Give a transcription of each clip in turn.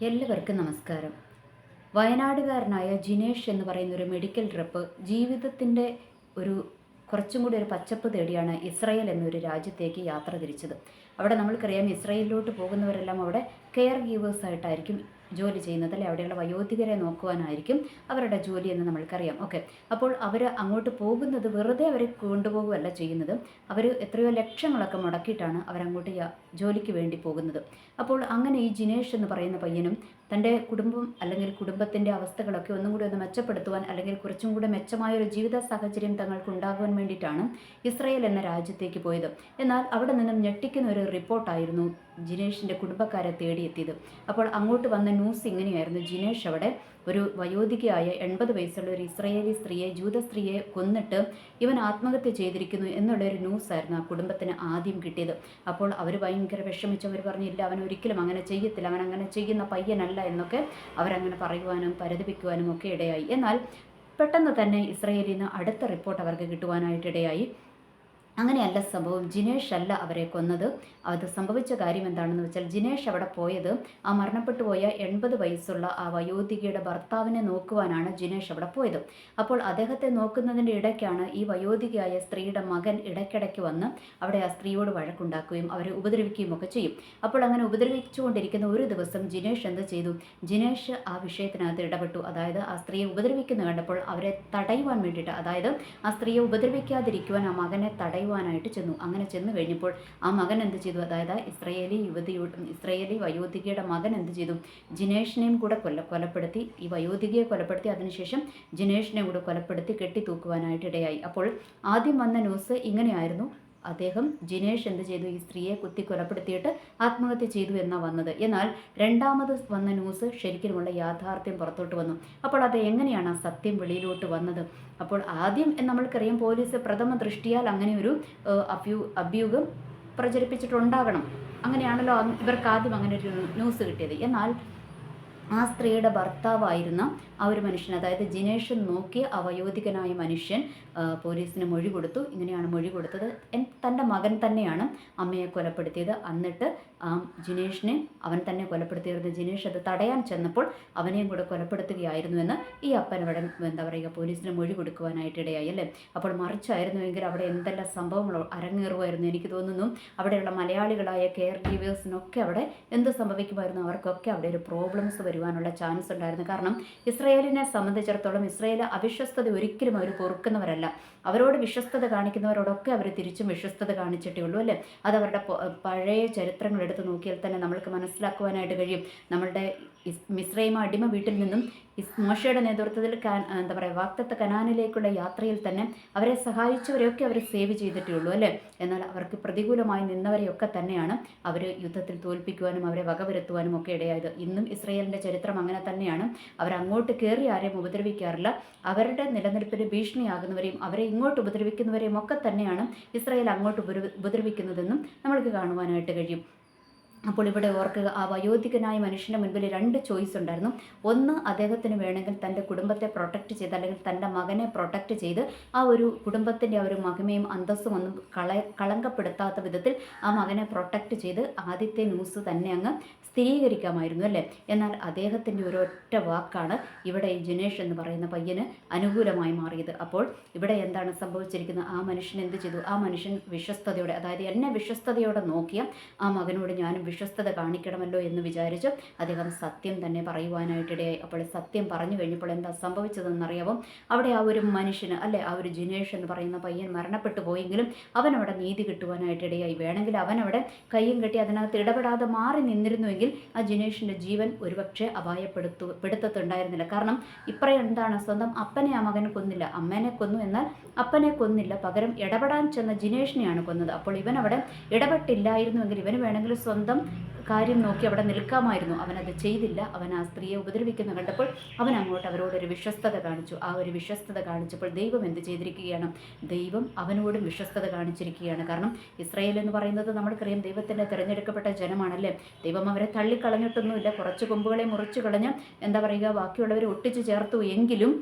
എല്ലാവർക്കും നമസ്കാരം. വയനാടുകാരനായ ജിനേഷ് എന്ന് പറയുന്ന ഒരു മെഡിക്കൽ റെപ്പ് ജീവിതത്തിൻ്റെ ഒരു കുറച്ചും കൂടി ഒരു പച്ചപ്പ് തേടിയാണ് ഇസ്രായേൽ എന്നൊരു രാജ്യത്തേക്ക് യാത്ര തിരിച്ചത്. അവിടെ നമ്മൾക്കറിയാം, ഇസ്രായേലിലോട്ട് പോകുന്നവരെല്ലാം അവിടെ കെയർ ഗീവേഴ്സായിട്ടായിരിക്കും ജോലി ചെയ്യുന്നത്, അല്ലെ? അവിടെയുള്ള വയോധികരെ നോക്കുവാനായിരിക്കും അവരുടെ ജോലി എന്ന് നമ്മൾക്കറിയാം. ഓക്കെ, അപ്പോൾ അവർ അങ്ങോട്ട് പോകുന്നത് വെറുതെ അവരെ കൊണ്ടുപോകുകയല്ല ചെയ്യുന്നത്. അവർ എത്രയോ ലക്ഷങ്ങളൊക്കെ മുടക്കിയിട്ടാണ് അവരങ്ങോട്ട് ജോലിക്ക് വേണ്ടി പോകുന്നത്. അപ്പോൾ അങ്ങനെ ഈ ജിനേഷ് എന്ന് പറയുന്ന പയ്യനും തൻ്റെ കുടുംബം അല്ലെങ്കിൽ കുടുംബത്തിൻ്റെ അവസ്ഥകളൊക്കെ ഒന്നും കൂടി ഒന്ന് മെച്ചപ്പെടുത്തുവാൻ, അല്ലെങ്കിൽ കുറച്ചും കൂടി മെച്ചമായൊരു ജീവിത സാഹചര്യം തങ്ങൾക്ക് ഉണ്ടാകുവാൻ വേണ്ടിയിട്ടാണ് ഇസ്രായേൽ എന്ന രാജ്യത്തേക്ക് പോയത്. എന്നാൽ അവിടെ നിന്നും ഞെട്ടിക്കുന്ന ഒരു റിപ്പോർട്ടായിരുന്നു ജിനേഷിൻ്റെ കുടുംബക്കാരെ തേടിയെത്തിയത്. അപ്പോൾ അങ്ങോട്ട് വന്ന ന്യൂസ് ഇങ്ങനെയായിരുന്നു: ജിനേഷ് അവിടെ ഒരു വയോധികയായ 80 വയസ്സുള്ള ഒരു ഇസ്രായേലി സ്ത്രീയെ, ജൂത സ്ത്രീയെ കൊന്നിട്ട് ഇവൻ ആത്മഹത്യ ചെയ്തിരിക്കുന്നു എന്നുള്ളൊരു ന്യൂസായിരുന്നു ആ കുടുംബത്തിന് ആദ്യം കിട്ടിയത്. അപ്പോൾ അവർ ഭയങ്കര വിഷമിച്ചവർ പറഞ്ഞില്ല, അവൻ ഒരിക്കലും അങ്ങനെ ചെയ്യത്തില്ല, അവൻ അങ്ങനെ ചെയ്യുന്ന പയ്യനല്ല എന്നൊക്കെ അവരങ്ങനെ പറയുവാനും പരിതപിക്കുവാനും ഒക്കെ ഇടയായി. എന്നാൽ പെട്ടെന്ന് തന്നെ ഇസ്രായേലിൽ നിന്ന് അടുത്ത റിപ്പോർട്ട് അവർക്ക് കിട്ടുവാനായിട്ടിടയായി. അങ്ങനെയല്ല സംഭവം. ജിനേഷ് അല്ല അവരെ കൊന്നത്. അത് സംഭവിച്ച കാര്യം എന്താണെന്ന് വെച്ചാൽ, ജിനേഷ് അവിടെ പോയത് ആ മരണപ്പെട്ടു പോയ 80 വയസ്സുള്ള ആ വയോധികയുടെ ഭർത്താവിനെ നോക്കുവാനാണ് ജിനേഷ് അവിടെ പോയത്. അപ്പോൾ അദ്ദേഹത്തെ നോക്കുന്നതിൻ്റെ ഇടയ്ക്കാണ് ഈ വയോധികയായ സ്ത്രീയുടെ മകൻ ഇടയ്ക്കിടയ്ക്ക് വന്ന് അവിടെ ആ സ്ത്രീയോട് വഴക്കുണ്ടാക്കുകയും അവരെ ഉപദ്രവിക്കുകയും ഒക്കെ ചെയ്യും. അപ്പോൾ അങ്ങനെ ഉപദ്രവിച്ചുകൊണ്ടിരിക്കുന്ന ഒരു ദിവസം ജിനേഷ് എന്ത് ചെയ്തു? ജിനേഷ് ആ വിഷയത്തിനകത്ത് ഇടപെട്ടു. അതായത് ആ സ്ത്രീയെ ഉപദ്രവിക്കുന്ന കണ്ടപ്പോൾ അവരെ തടയുവാൻ വേണ്ടിയിട്ട്, അതായത് ആ സ്ത്രീയെ ഉപദ്രവിക്കാതിരിക്കുവാൻ ആ മകനെ തടയുവാനായിട്ട് ചെന്നു. അങ്ങനെ ചെന്ന് കഴിഞ്ഞപ്പോൾ ആ മകൻ എന്ത് ചെയ്തു? അതായത് ഇസ്രായേലി വയോധികയുടെ മകൻ എന്ത് ചെയ്തു? ജിനേഷിനെയും കൂടെ കൊലപ്പെടുത്തി, ഈ വയോധികയെ കൊലപ്പെടുത്തി, അതിനുശേഷം ജിനേഷിനെ കൂടെ കൊലപ്പെടുത്തി കെട്ടിത്തൂക്കുവാനായിട്ടിടയായി. അപ്പോൾ ആദ്യം വന്ന ന്യൂസ് ഇങ്ങനെയായിരുന്നു: ജിനേഷ് എന്ത് ചെയ്തു? ഈ സ്ത്രീയെ കുത്തി കൊലപ്പെടുത്തിയിട്ട് ആത്മഹത്യ ചെയ്തു എന്നാണ് വന്നത്. എന്നാൽ രണ്ടാമത് വന്ന ന്യൂസ് ശരിക്കുമുള്ള യാഥാർത്ഥ്യം പുറത്തോട്ട് വന്നു. അപ്പോൾ അത് എങ്ങനെയാണ് ആ സത്യം വെളിയിലോട്ട് വന്നത്? അപ്പോൾ ആദ്യം നമ്മൾക്കറിയാം, പോലീസ് പ്രഥമ ദൃഷ്ടിയാൽ അങ്ങനെ ഒരു അഭ്യൂഹം പ്രചരിപ്പിച്ചിട്ടുണ്ടാകണം. അങ്ങനെയാണല്ലോ ഇവർക്ക് ആദ്യം അങ്ങനെ ഒരു ന്യൂസ് കിട്ടിയത്. എന്നാൽ ആ സ്ത്രീയുടെ ഭർത്താവായിരുന്ന ആ ഒരു മനുഷ്യൻ, അതായത് ജിനേഷ് നോക്കിയ ആ വയോധികനായ മനുഷ്യൻ പോലീസിന് മൊഴി കൊടുത്തു. ഇങ്ങനെയാണ് മൊഴി കൊടുത്തത്: തൻ്റെ മകൻ തന്നെയാണ് അമ്മയെ കൊലപ്പെടുത്തിയത്. എന്നിട്ട് ആ ജിനേഷിനെ അവൻ തന്നെ കൊലപ്പെടുത്തിയിരുന്ന ജിനേഷ് അത് തടയാൻ ചെന്നപ്പോൾ അവനെയും കൂടെ കൊലപ്പെടുത്തുകയായിരുന്നുവെന്ന് ഈ അപ്പൻ അവിടെ എന്താ പറയുക, പോലീസിന് മൊഴി കൊടുക്കുവാനായിട്ടിടയായി, അല്ലേ? അപ്പോൾ മറിച്ചായിരുന്നുവെങ്കിൽ അവിടെ എന്തെല്ലാം സംഭവങ്ങൾ അരങ്ങേറുമായിരുന്നു. എനിക്ക് തോന്നുന്നു അവിടെയുള്ള മലയാളികളായ കെയർ ഗീവേഴ്സിനൊക്കെ അവിടെ എന്ത് സംഭവിക്കുമായിരുന്നു? അവർക്കൊക്കെ അവിടെ ഒരു പ്രോബ്ലംസ് വരുവാനുള്ള ചാൻസ് ഉണ്ടായിരുന്നു. കാരണം ഇസ്രായേലിനെ സംബന്ധിച്ചിടത്തോളം ഇസ്രായേൽ അവിശ്വസ്തത ഒരിക്കലും അവർ പൊറുക്കുന്നവരല്ല. അവരോട് വിശ്വസ്തത കാണിക്കുന്നവരോടൊക്കെ അവർ തിരിച്ചും വിശ്വസ്തത കാണിച്ചിട്ടേ ഉള്ളൂ, അല്ലേ? അതവരുടെ പഴയ ചരിത്രങ്ങൾ എടുത്ത് നോക്കിയാൽ തന്നെ നമ്മൾക്ക് മനസ്സിലാക്കുവാനായിട്ട് കഴിയും. നമ്മളുടെ മിസ്രൈം അടിമ വീട്ടിൽ നിന്നും മോശയുടെ നേതൃത്വത്തിൽ എന്താ പറയുക, വാഗ്ദത്ത കനാനിലേക്കുള്ള യാത്രയിൽ തന്നെ അവരെ സഹായിച്ചവരെയൊക്കെ അവർ സേവ് ചെയ്തിട്ടേ ഉള്ളൂ, അല്ലേ? എന്നാൽ അവർക്ക് പ്രതികൂലമായി നിന്നവരെയൊക്കെ തന്നെയാണ് അവർ യുദ്ധത്തിൽ തോൽപ്പിക്കുവാനും അവരെ വകവരുത്തുവാനും ഒക്കെ ഇടയായത്. ഇന്നും ഇസ്രായേലിൻ്റെ ചരിത്രം അങ്ങനെ തന്നെയാണ്. അവരങ്ങോട്ട് കയറി ആരെയും ഉപദ്രവിക്കാറില്ല. അവരുടെ നിലനിൽപ്പിന് ഭീഷണിയാകുന്നവരെയും അവരെ ഇങ്ങോട്ട് ഉപദ്രവിക്കുന്നവരെയും ഒക്കെ തന്നെയാണ് ഇസ്രായേൽ അങ്ങോട്ട് ഉപദ്രവിക്കുന്നതെന്നും നമ്മൾക്ക് കാണുവാനായിട്ട് കഴിയും. അപ്പോൾ ഇവിടെ ഓർക്കുക, ആ വയോധികനായ മനുഷ്യൻ്റെ മുൻപിൽ 2 ചോയ്സ് ഉണ്ടായിരുന്നു. ഒന്ന്, അദ്ദേഹത്തിന് വേണമെങ്കിൽ തൻ്റെ കുടുംബത്തെ പ്രൊട്ടക്റ്റ് ചെയ്ത്, അല്ലെങ്കിൽ തൻ്റെ മകനെ പ്രൊട്ടക്റ്റ് ചെയ്ത് ആ ഒരു കുടുംബത്തിൻ്റെ ആ ഒരു മഹിമയും അന്തസ്സും ഒന്നും കളങ്കപ്പെടുത്താത്ത വിധത്തിൽ ആ മകനെ പ്രൊട്ടക്റ്റ് ചെയ്ത് ആദ്യത്തെ ന്യൂസ് തന്നെ അങ്ങ് സ്ഥിരീകരിക്കാമായിരുന്നു, അല്ലേ? എന്നാൽ അദ്ദേഹത്തിൻ്റെ ഒരൊറ്റ വാക്കാണ് ഇവിടെ ഈ ജിനേഷ് എന്ന് പറയുന്ന പയ്യന് അനുകൂലമായി മാറിയത്. അപ്പോൾ ഇവിടെ എന്താണ് സംഭവിച്ചിരിക്കുന്നത്? ആ മനുഷ്യൻ എന്ത് ചെയ്തു? ആ മനുഷ്യൻ വിശ്വസ്തയോടെ, അതായത് എന്നെ വിശ്വസ്തയോടെ നോക്കിയ ആ മകനോട് ഞാനും വിശ്വസ്തത കാണിക്കണമല്ലോ എന്ന് വിചാരിച്ച് അദ്ദേഹം സത്യം തന്നെ പറയുവാനായിട്ടിടയായി. അപ്പോൾ സത്യം പറഞ്ഞു കഴിഞ്ഞപ്പോൾ എന്താ സംഭവിച്ചതെന്നറിയാമോ? അവിടെ ആ ഒരു മനുഷ്യന്, അല്ലെ, ആ ഒരു ജിനേഷ് എന്ന് പറയുന്ന പയ്യൻ മരണപ്പെട്ടു പോയെങ്കിലും അവനവിടെ നീതി കിട്ടുവാനായിട്ടിടയായി. വേണമെങ്കിൽ അവനവിടെ കയ്യും കെട്ടി അതിനകത്ത് ഇടപെടാതെ മാറി നിന്നിരുന്നുവെങ്കിൽ ആ ജിനേഷിൻ്റെ ജീവൻ ഒരുപക്ഷെ പെടുത്തത്തുണ്ടായിരുന്നില്ല. കാരണം ഇപ്പറയും എന്താണ്, സ്വന്തം അപ്പനെ ആ മകൻ കൊന്നില്ല, അമ്മേനെ കൊന്നു, എന്നാൽ അപ്പനെ കൊന്നില്ല. പകരം ഇടപെടാൻ ചെന്ന ജിനേഷിനെയാണ് കൊന്നത്. അപ്പോൾ ഇവനവിടെ ഇടപെട്ടില്ലായിരുന്നുവെങ്കിൽ ഇവന് വേണമെങ്കിൽ സ്വന്തം കാര്യം നോക്കി അവിടെ നിൽക്കാമായിരുന്നു. അവനത് ചെയ്തില്ല. അവൻ ആ സ്ത്രീയെ ഉപദ്രവിക്കുന്ന കണ്ടപ്പോൾ അവൻ അങ്ങോട്ട് അവരോടൊരു വിശ്വസ്തത കാണിച്ചു. ആ ഒരു വിശ്വസ്തത കാണിച്ചപ്പോൾ ദൈവം എന്ത് ചെയ്തിരിക്കുകയാണ്? ദൈവം അവനോടും വിശ്വസ്തത കാണിച്ചിരിക്കുകയാണ്. കാരണം ഇസ്രായേൽ എന്ന് പറയുന്നത് നമ്മൾക്കറിയാം, ദൈവത്തിൻ്റെ തിരഞ്ഞെടുക്കപ്പെട്ട ജനമാണല്ലേ. ദൈവം അവരെ തള്ളിക്കളഞ്ഞിട്ടൊന്നുമില്ല. കുറച്ച് കൊമ്പുകളെ മുറിച്ചു കളഞ്ഞ് എന്താ പറയുക, ബാക്കിയുള്ളവരെ ഒട്ടിച്ചു ചേർത്തു. എങ്കിലും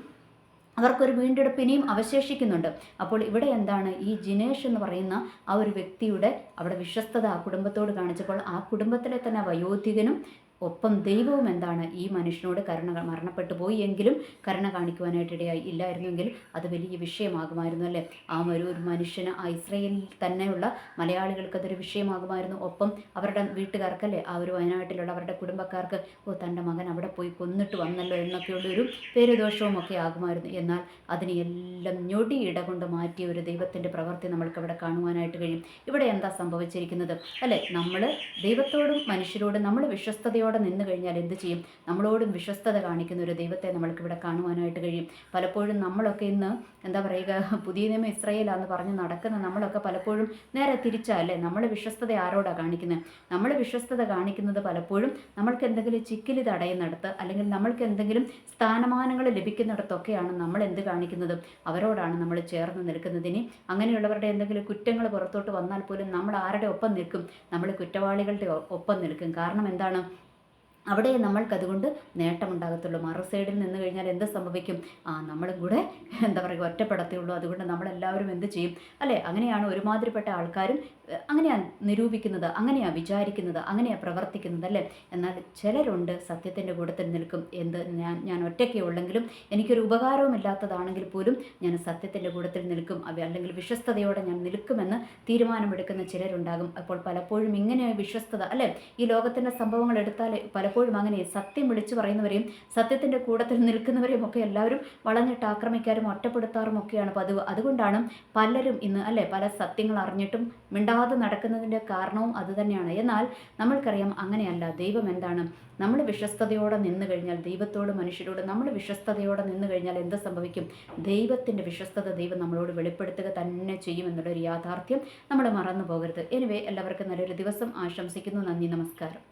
അവർക്കൊരു വീണ്ടെടുപ്പ് ഇനിയും അവശേഷിക്കുന്നുണ്ട്. അപ്പോൾ ഇവിടെ എന്താണ്, ഈ ജിനേഷ് എന്ന് പറയുന്ന ആ ഒരു വ്യക്തിയുടെ അവിടെ വിശ്വസ്തത ആ കുടുംബത്തോട് കാണിച്ചപ്പോൾ ആ കുടുംബത്തിലെ തന്നെ വയോധികനും ഒപ്പം ദൈവവും എന്താണ്, ഈ മനുഷ്യനോട് മരണപ്പെട്ടു പോയി എങ്കിലും കരുണ കാണിക്കുവാനായിട്ട് ഇടയായി. ഇല്ലായിരുന്നെങ്കിൽ അത് വലിയ വിഷയമാകുമായിരുന്നു അല്ലേ. ആ ഒരു മനുഷ്യന് ആ ഇസ്രയേലിൽ തന്നെയുള്ള മലയാളികൾക്ക് അതൊരു വിഷയമാകുമായിരുന്നു. ഒപ്പം അവരുടെ വീട്ടുകാർക്കല്ലേ, ആ ഒരു വയനാട്ടിലുള്ള അവരുടെ കുടുംബക്കാർക്ക്, ഓ തൻ്റെ മകൻ അവിടെ പോയി കൊന്നിട്ട് വന്നല്ലോ എന്നൊക്കെയുള്ളൊരു പേരുദോഷവും ഒക്കെ ആകുമായിരുന്നു. എന്നാൽ അതിനെയെല്ലാം ഞൊടിയിട കൊണ്ട് മാറ്റിയ ഒരു ദൈവത്തിൻ്റെ പ്രവൃത്തി നമ്മൾക്ക് അവിടെ കാണുവാനായിട്ട് കഴിയും. ഇവിടെ എന്താ സംഭവിച്ചിരിക്കുന്നത് അല്ലേ, നമ്മൾ ദൈവത്തോടും മനുഷ്യരോടും നമ്മൾ വിശ്വസ്തയോടെ നിന്ന് കഴിഞ്ഞാൽ എന്ത് ചെയ്യും, നമ്മളോടും വിശ്വസ്തത കാണിക്കുന്ന ഒരു ദൈവത്തെ നമ്മൾക്കിവിടെ കാണുവാനായിട്ട് കഴിയും. പലപ്പോഴും നമ്മളൊക്കെ ഇന്ന് എന്താ പറയുക, പുതിയ നിയമം ഇസ്രായേലാന്ന് പറഞ്ഞ് നടക്കുന്ന നമ്മളൊക്കെ പലപ്പോഴും നേരെ തിരിച്ചല്ലേ, നമ്മൾ വിശ്വസ്തത ആരോടാണ് കാണിക്കുന്നത്? നമ്മൾ വിശ്വസ്തത കാണിക്കുന്നത് പലപ്പോഴും നമ്മൾക്ക് എന്തെങ്കിലും ചിക്കിലി തടയുന്നിടത്ത്, അല്ലെങ്കിൽ നമ്മൾക്ക് എന്തെങ്കിലും സ്ഥാനമാനങ്ങൾ ലഭിക്കുന്നിടത്തൊക്കെയാണ് നമ്മൾ എന്ത് കാണിക്കുന്നത്, അവരോടാണ് നമ്മൾ ചേർന്ന് നിൽക്കുന്നതിന്. അങ്ങനെയുള്ളവരുടെ എന്തെങ്കിലും കുറ്റങ്ങൾ പുറത്തോട്ട് വന്നാൽ പോലും നമ്മൾ ആരുടെ ഒപ്പം നിൽക്കും? നമ്മൾ കുറ്റവാളികളുടെ ഒപ്പം നിൽക്കും. കാരണം എന്താണ്, അവിടെ നമ്മൾക്കതുകൊണ്ട് നേട്ടമുണ്ടാകത്തുള്ളൂ. മറു സൈഡിൽ നിന്ന് കഴിഞ്ഞാൽ എന്ത് സംഭവിക്കും, നമ്മളും കൂടെ എന്താ പറയുക ഒറ്റപ്പെടത്തുള്ളൂ. അതുകൊണ്ട് നമ്മളെല്ലാവരും എന്ത് ചെയ്യും അല്ലേ. അങ്ങനെയാണ് ഒരുമാതിരിപ്പെട്ട ആൾക്കാരും അങ്ങനെയാണ് നിരൂപിക്കുന്നത്, അങ്ങനെയാണ് വിചാരിക്കുന്നത്, അങ്ങനെയാണ് പ്രവർത്തിക്കുന്നത് അല്ലേ. എന്നാൽ ചിലരുണ്ട് സത്യത്തിൻ്റെ കൂട്ടത്തിൽ നിൽക്കും. ഞാൻ ഒറ്റയ്ക്കേ ഉള്ളെങ്കിലും എനിക്കൊരു ഉപകാരവുമില്ലാത്തതാണെങ്കിൽ പോലും ഞാൻ സത്യത്തിൻ്റെ കൂട്ടത്തിൽ നിൽക്കും, അല്ലെങ്കിൽ വിശ്വസ്തയോടെ ഞാൻ നിൽക്കുമെന്ന് തീരുമാനമെടുക്കുന്ന ചിലരുണ്ടാകും. അപ്പോൾ പലപ്പോഴും ഇങ്ങനെ വിശ്വസ്തത അല്ലേ, ഈ ലോകത്തിൻ്റെ സംഭവങ്ങൾ എടുത്താൽ പലപ്പോഴും അങ്ങനെ സത്യം വിളിച്ചു പറയുന്നവരെയും സത്യത്തിൻ്റെ കൂട്ടത്തിൽ നിൽക്കുന്നവരെയും ഒക്കെ എല്ലാവരും വളഞ്ഞിട്ട് ആക്രമിക്കാനും ഒറ്റപ്പെടുത്താറും ഒക്കെയാണ് പതിവ്. അതുകൊണ്ടാണ് പലരും ഇന്ന് അല്ലേ പല സത്യങ്ങൾ അറിഞ്ഞിട്ടും മിണ്ടാതെ നടക്കുന്നതിൻ്റെ കാരണവും അതുതന്നെയാണ്. എന്നാൽ നമ്മൾക്കറിയാം അങ്ങനെയല്ല. ദൈവം എന്താണ്, നമ്മൾ വിശ്വസ്തയോടെ നിന്ന് കഴിഞ്ഞാൽ, ദൈവത്തോട് മനുഷ്യരോട് നമ്മൾ വിശ്വസ്തയോടെ നിന്ന് കഴിഞ്ഞാൽ എന്ത് സംഭവിക്കും, ദൈവത്തിൻ്റെ വിശ്വസ്തത ദൈവം നമ്മളോട് വെളിപ്പെടുത്തുക തന്നെ ചെയ്യുമെന്നുള്ളൊരു യാഥാർത്ഥ്യം നമ്മൾ മറന്നു പോകരുത്. എനിവേ, എല്ലാവർക്കും നല്ലൊരു ദിവസം ആശംസിക്കുന്നു. നന്ദി, നമസ്കാരം.